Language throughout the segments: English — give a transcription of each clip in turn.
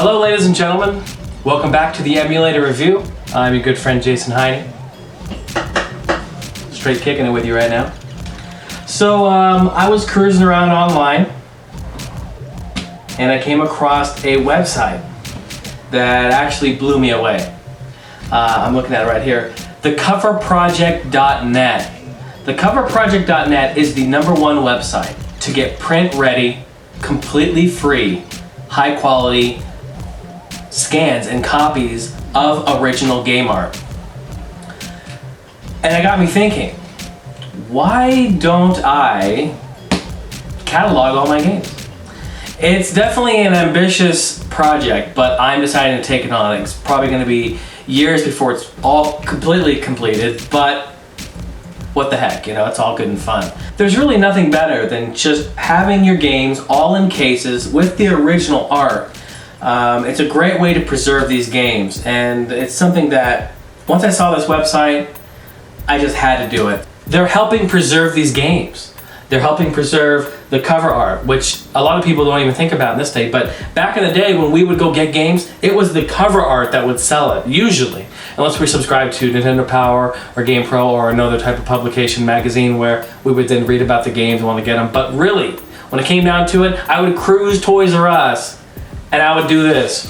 Hello ladies and gentlemen, welcome back to the Emulator Review. I'm your good friend Jason Heine. Straight kicking it with you right now. So I was cruising around online and I came across a website that actually blew me away. I'm looking at it right here. Thecoverproject.net. Thecoverproject.net is the #1 website to get print ready, completely free, high quality scans and copies of original game art. And it got me thinking, why don't I catalog all my games? It's definitely an ambitious project, but I'm deciding to take it on. It's probably going to be years before it's all completely completed, but what the heck, you know, it's all good and fun. There's really nothing better than just having your games all in cases with the original art. It's a great way to preserve these games, and it's something that once I saw this website, I just had to do it. They're helping preserve these games. They're helping preserve the cover art, which a lot of people don't even think about in this day, but back in the day when we would go get games, it was the cover art that would sell it, usually. Unless we subscribed to Nintendo Power or Game Pro or another type of publication magazine where we would then read about the games and want to get them. But really, when it came down to it, I would cruise Toys R Us and I would do this.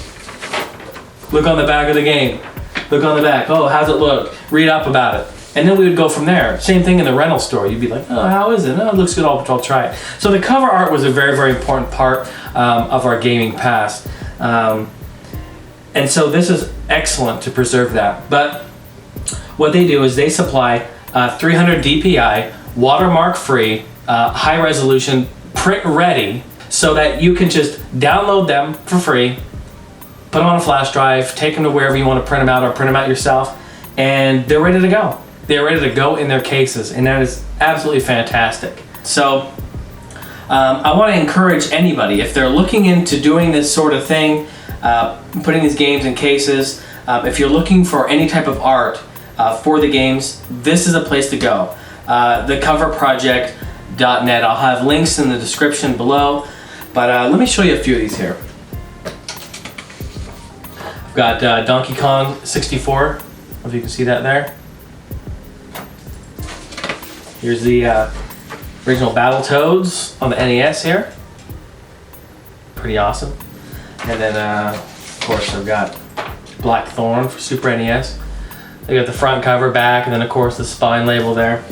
Look on the back of the game. Look on the back. Oh, how's it look? Read up about it. And then we would go from there. Same thing in the rental store. You'd be like, oh, how is it? Oh, it looks good. I'll try it. So the cover art was a very, very important part of our gaming past. And so this is excellent to preserve that. But what they do is they supply 300 DPI, watermark free, high resolution, print ready, so that you can just download them for free, put them on a flash drive, take them to wherever you want to print them out or print them out yourself, and they're ready to go. They're ready to go in their cases, and that is absolutely fantastic. So I want to encourage anybody, if they're looking into doing this sort of thing, putting these games in cases, if you're looking for any type of art for the games, this is a place to go. Thecoverproject.net. I'll have links in the description below, but let me show you a few of these here. I've got Donkey Kong 64, I don't know if you can see that there. Here's the original Battletoads on the NES here. Pretty awesome. And then, of course, I've got Blackthorn for Super NES. They got the front cover, back, and then, of course, the spine label there.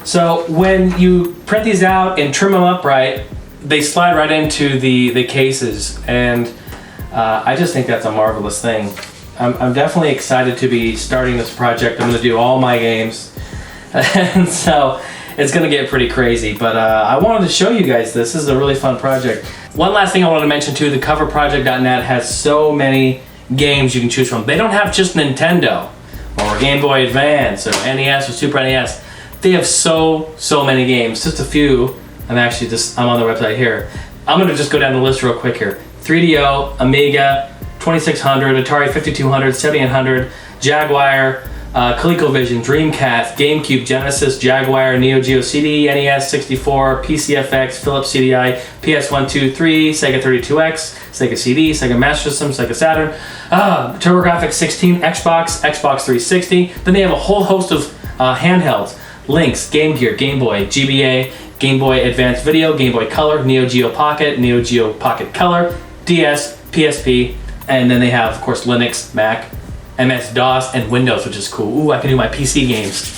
So when you print these out and trim them up right, they slide right into the cases. And I just think that's a marvelous thing. I'm definitely excited to be starting this project. I'm going to do all my games. And so it's going to get pretty crazy, but I wanted to show you guys this. This is a really fun project. One last thing I wanted to mention too, the Coverproject.net has so many games you can choose from. They don't have just Nintendo or Game Boy Advance or NES or Super NES. They have so many games. Just a few. I'm on their website here. I'm going to just go down the list real quick here. 3DO, Amiga, 2600, Atari 5200, 7800, Jaguar, ColecoVision, Dreamcast, GameCube, Genesis, Jaguar, Neo Geo CD, NES 64, PCFX, Philips CDI, PS1, 2, 3, Sega 32X, Sega CD, Sega Master System, Sega Saturn, TurboGrafx 16, Xbox 360. Then they have a whole host of handhelds, Lynx, Game Gear, Game Boy, GBA, Game Boy Advance Video, Game Boy Color, Neo Geo Pocket Color, DS, PSP, and then they have, of course, Linux, Mac, MS-DOS, and Windows, which is cool. Ooh, I can do my PC games.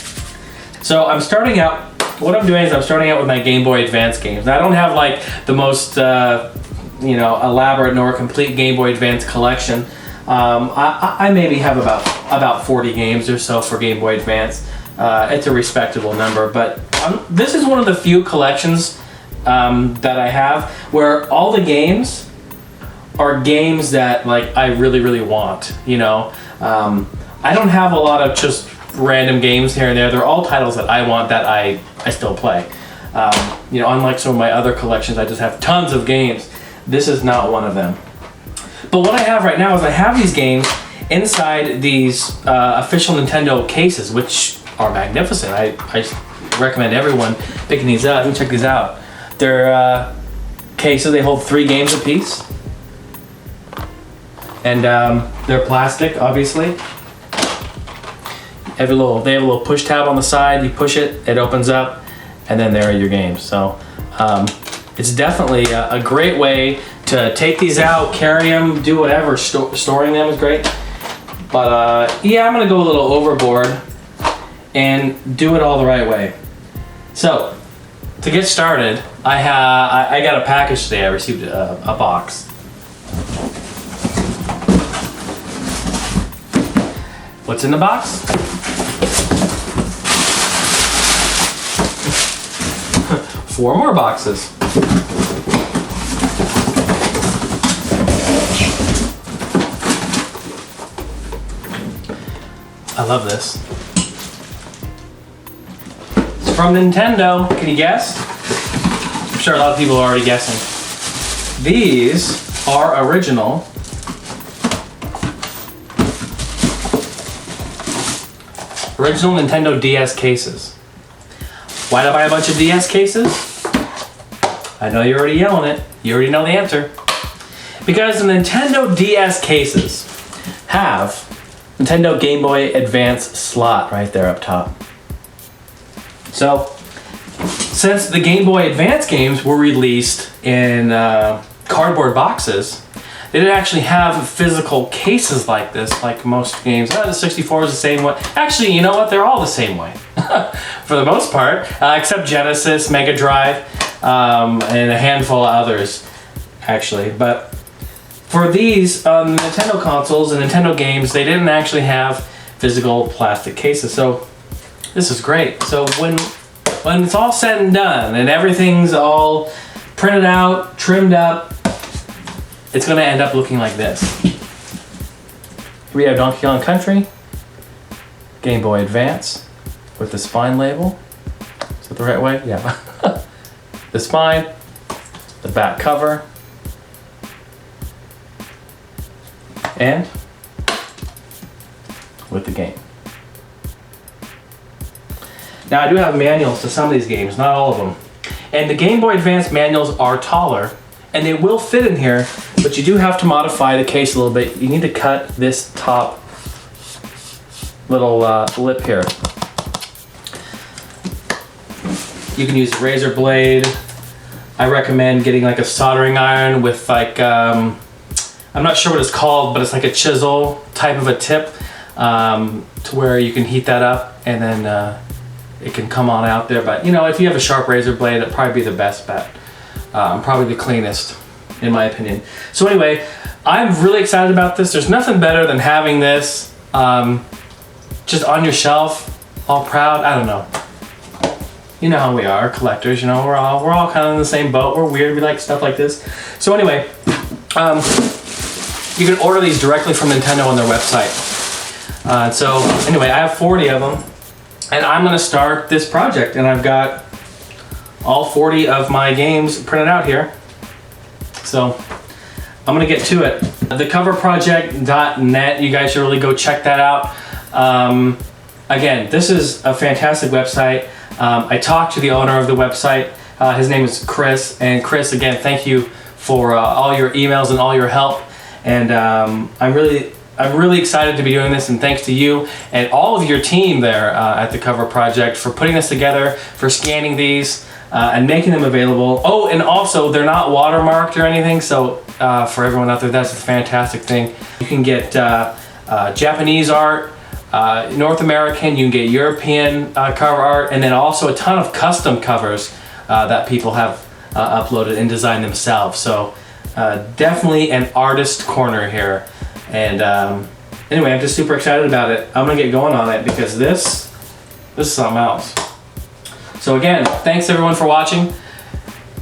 So I'm starting out, what I'm doing is I'm starting out with my Game Boy Advance games. Now, I don't have like the most, elaborate nor complete Game Boy Advance collection. I maybe have about 40 games or so for Game Boy Advance. It's a respectable number, but this is one of the few collections that I have where all the games are games that like I really want, you know. I don't have a lot of just random games here and there. They're all titles that I want that I still play. Unlike some of my other collections, I just have tons of games. This is not one of them. But what I have right now is I have these games inside these official Nintendo cases, which are magnificent. I recommend everyone picking these up. You can check these out. They're cases, they hold 3 games apiece. And they're plastic, obviously. They have a little push tab on the side. You push it, it opens up, and then there are your games. So it's definitely a great way to take these out, carry them, do whatever. Storing them is great. But yeah, I'm gonna go a little overboard and do it all the right way. So to get started, I got a package today. I received a box. What's in the box? 4 more boxes. I love this. It's from Nintendo. Can you guess? I'm sure a lot of people are already guessing. These are original Nintendo DS cases. Why did I buy a bunch of DS cases? I know you're already yelling it. You already know the answer. Because the Nintendo DS cases have Nintendo Game Boy Advance slot right there up top. So, since the Game Boy Advance games were released in cardboard boxes, they didn't actually have physical cases like this, like most games. The 64 is the same way. Actually, you know what? They're all the same way, for the most part, except Genesis, Mega Drive, and a handful of others, actually. But for these Nintendo consoles and Nintendo games, they didn't actually have physical plastic cases. So this is great. So when it's all said and done and everything's all printed out, trimmed up, it's going to end up looking like this. We have Donkey Kong Country, Game Boy Advance with the spine label. Is that the right way? Yeah. The spine, the back cover, and with the game. Now I do have manuals to some of these games, not all of them. And the Game Boy Advance manuals are taller, and they will fit in here, but you do have to modify the case a little bit. You need to cut this top little lip here. You can use a razor blade. I recommend getting like a soldering iron with like, I'm not sure what it's called, but it's like a chisel type of a tip, to where you can heat that up and then it can come on out there. But you know, if you have a sharp razor blade, it'd probably be the best bet. Probably the cleanest, in my opinion. So anyway, I'm really excited about this. There's nothing better than having this just on your shelf, all proud. I don't know. You know how we are, collectors. You know, we're all kind of in the same boat. We're weird. We like stuff like this. So anyway, you can order these directly from Nintendo on their website. So anyway, I have 40 of them, and I'm gonna start this project, and I've got all 40 of my games printed out here. So I'm gonna get to it. Thecoverproject.net, you guys should really go check that out. Again, this is a fantastic website. I talked to the owner of the website. His name is Chris. And Chris, again, thank you for all your emails and all your help. And I'm really excited to be doing this, and thanks to you and all of your team there at The Cover Project for putting this together, for scanning these, and making them available. Oh, and also they're not watermarked or anything, so for everyone out there, that's a fantastic thing. You can get Japanese art, North American, you can get European cover art, and then also a ton of custom covers that people have uploaded and designed themselves. So definitely an artist corner here. And anyway, I'm just super excited about it. I'm gonna get going on it because this is something else. So again, thanks everyone for watching.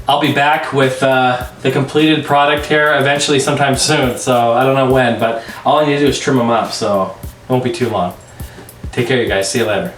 I'll be back with the completed product here eventually sometime soon. So I don't know when, but all I need to do is trim them up, so it won't be too long. Take care, you guys. See you later.